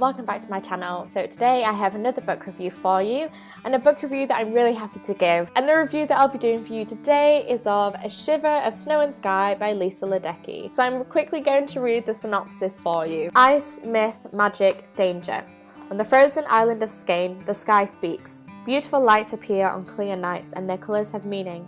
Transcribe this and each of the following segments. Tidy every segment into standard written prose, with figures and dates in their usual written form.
welcome back to my channel. So today I have another book review for you, and a book review that I'm really happy to give. And the review that I'll be doing for you today is of A Shiver of Snow and Sky by Lisa Lueddecke. So I'm quickly going to read the synopsis for you. Ice, myth, magic, danger. On the frozen island of Skane, the sky speaks. Beautiful lights appear on clear nights, and their colours have meaning.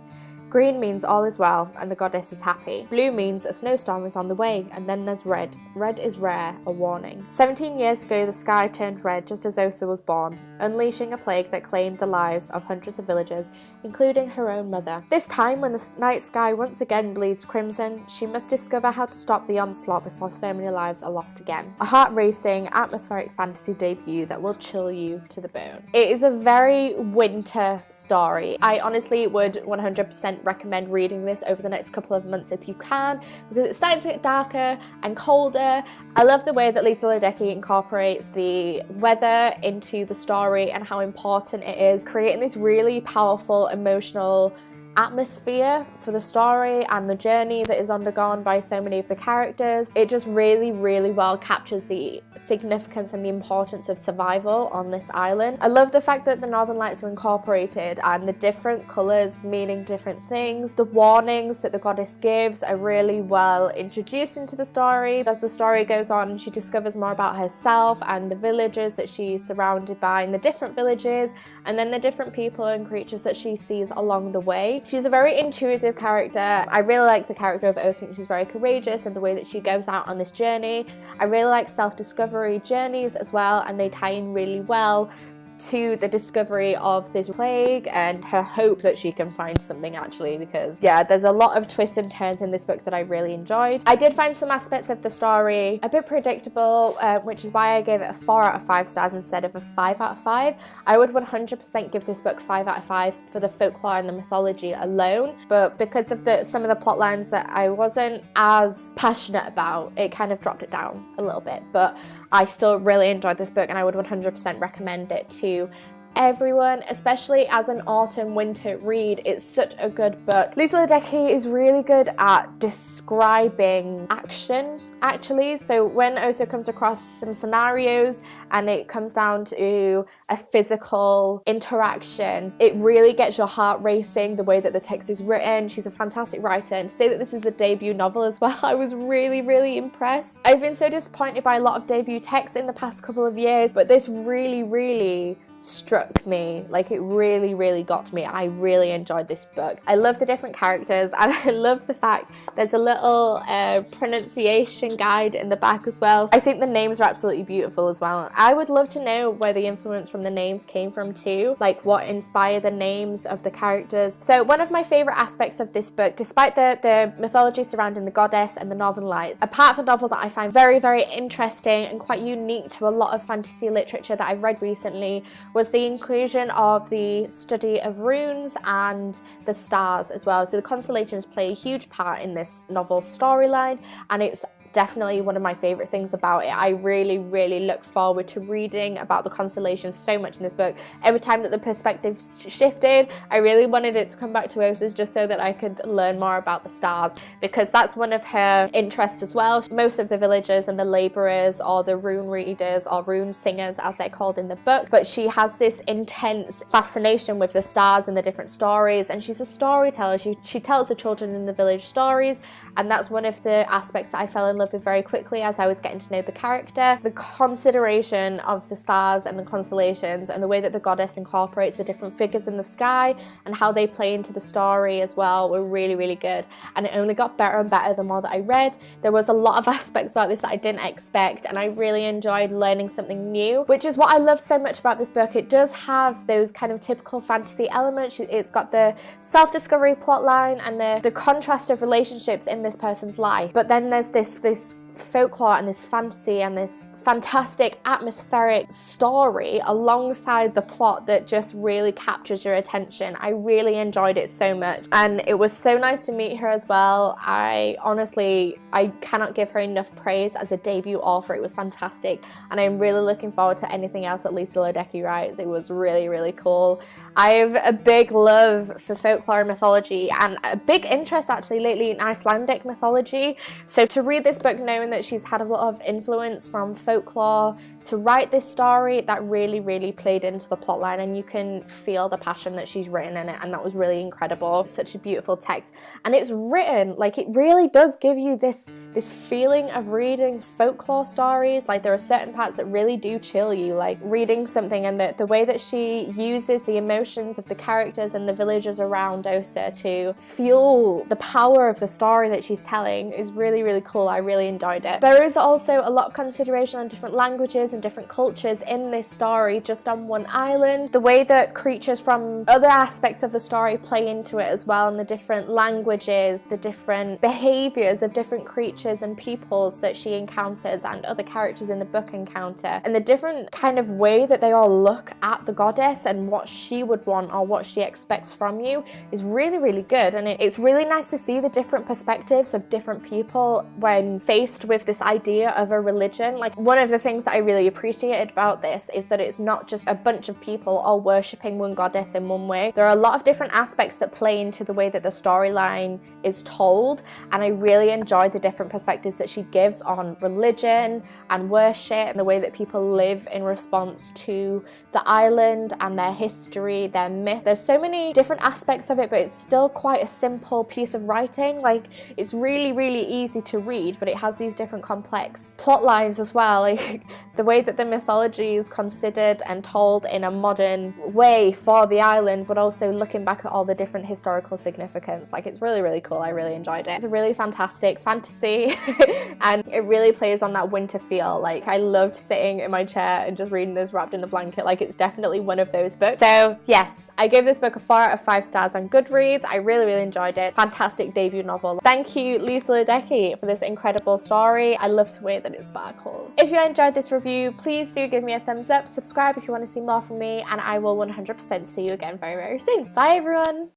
Green means all is well, and the goddess is happy. Blue means a snowstorm is on the way, and then there's red. Red is rare, a warning. 17 years ago, the sky turned red just as Osa was born, unleashing a plague that claimed the lives of hundreds of villagers, including her own mother. This time, when the night sky once again bleeds crimson, she must discover how to stop the onslaught before so many lives are lost again. A heart-racing, atmospheric fantasy debut that will chill you to the bone. It is a very winter story. I honestly would 100% recommend reading this over the next couple of months if you can, because it's starting to get darker and colder. I love the way that Lisa Lueddecke incorporates the weather into the story and how important it is, creating this really powerful emotional atmosphere for the story and the journey that is undergone by so many of the characters. It just really well captures the significance and the importance of survival on this island. I love the fact that the Northern Lights are incorporated and the different colours meaning different things. The warnings that the goddess gives are really well introduced into the story. As the story goes on, she discovers more about herself and the villagers that she's surrounded by, and the different villages, and then the different people and creatures that she sees along the way. She's a very intuitive character. I really like the character of Osa. She's very courageous and the way that she goes out on this journey. I really like self-discovery journeys as well, and they tie in really well to the discovery of this plague and her hope that she can find something, actually, because yeah, there's a lot of twists and turns in this book that I really enjoyed. I did find some aspects of the story a bit predictable, which is why I gave it a 4 out of 5 stars instead of a 5 out of 5. I would 100% give this book 5 out of 5 for the folklore and the mythology alone, but because of some of the plot lines that I wasn't as passionate about, it kind of dropped it down a little bit. But I still really enjoyed this book, and I would 100% recommend it to everyone, especially as an autumn winter read. It's such a good book. Lisa Lueddecke is really good at describing action, actually. So when Osa comes across some scenarios and it comes down to a physical interaction, it really gets your heart racing the way that the text is written. She's a fantastic writer, and to say that this is a debut novel as well, I was really impressed. I've been so disappointed by a lot of debut texts in the past couple of years, but this really struck me. Like, it really got to me. I really enjoyed this book. I love the different characters, and I love the fact there's a little pronunciation guide in the back as well. I think the names are absolutely beautiful as well. I would love to know where the influence from the names came from too, like what inspired the names of the characters. So one of my favorite aspects of this book, despite the mythology surrounding the goddess and the Northern Lights, a part of the novel that I find very interesting and quite unique to a lot of fantasy literature that I've read recently, was the inclusion of the study of runes and the stars as well. So the constellations play a huge part in this novel storyline, and it's definitely one of my favorite things about it. I really look forward to reading about the constellations so much in this book. Every time that the perspective shifted, I really wanted it to come back to Osa's just so that I could learn more about the stars, because that's one of her interests as well. Most of the villagers and the labourers, or the rune readers or rune singers as they're called in the book, but she has this intense fascination with the stars and the different stories, and she's a storyteller. She tells the children in the village stories, and that's one of the aspects that I fell in love with very quickly as I was getting to know the character. The consideration of the stars and the constellations and the way that the goddess incorporates the different figures in the sky and how they play into the story as well were really good, and it only got better and better the more that I read. There was a lot of aspects about this that I didn't expect, and I really enjoyed learning something new, which is what I love so much about this book. It does have those kind of typical fantasy elements. It's got the self-discovery plotline and the contrast of relationships in this person's life, but then there's this folklore and this fantasy and this fantastic atmospheric story alongside the plot that just really captures your attention. I really enjoyed it so much, and it was so nice to meet her as well. I cannot give her enough praise as a debut author. It was fantastic, and I'm really looking forward to anything else that Lisa Lueddecke writes. It was really cool. I have a big love for folklore and mythology, and a big interest actually lately in Icelandic mythology, so to read this book knowing known that she's had a lot of influence from folklore to write this story. That really played into the plotline, and you can feel the passion that she's written in it, and that was really incredible. Such a beautiful text, and it's written like it really does give you this feeling of reading folklore stories. Like there are certain parts that really do chill you, like reading something, and the way that she uses the emotions of the characters and the villagers around Osa to fuel the power of the story that she's telling is really cool. I really enjoyed it. There is also a lot of consideration on different languages and different cultures in this story just on one island. The way that creatures from other aspects of the story play into it as well, and the different languages, the different behaviors of different creatures and peoples that she encounters and other characters in the book encounter, and the different kind of way that they all look at the goddess and what she would want or what she expects from you is really good. And it's really nice to see the different perspectives of different people when faced with this idea of a religion. Like one of the things that I really appreciated about this is that it's not just a bunch of people all worshipping one goddess in one way. There are a lot of different aspects that play into the way that the storyline is told, and I really enjoyed the different perspectives that she gives on religion and worship and the way that people live in response to the island and their history, their myth. There's so many different aspects of it, but it's still quite a simple piece of writing. Like it's really easy to read, but it has these different complex plot lines as well. Like the way that the mythology is considered and told in a modern way for the island, but also looking back at all the different historical significance. Like it's really cool. I really enjoyed it. It's a really fantastic fantasy and it really plays on that winter feel. Like I loved sitting in my chair and just reading this wrapped in a blanket. Like it's definitely one of those books. So yes, I gave this book a 4 out of 5 stars on Goodreads. I really enjoyed it. Fantastic debut novel. Thank you, Lisa Lueddecke, for this incredible story. I love the way that it sparkles. If you enjoyed this review, please do give me a thumbs up, subscribe if you want to see more from me, and I will 100% see you again very soon. Bye everyone!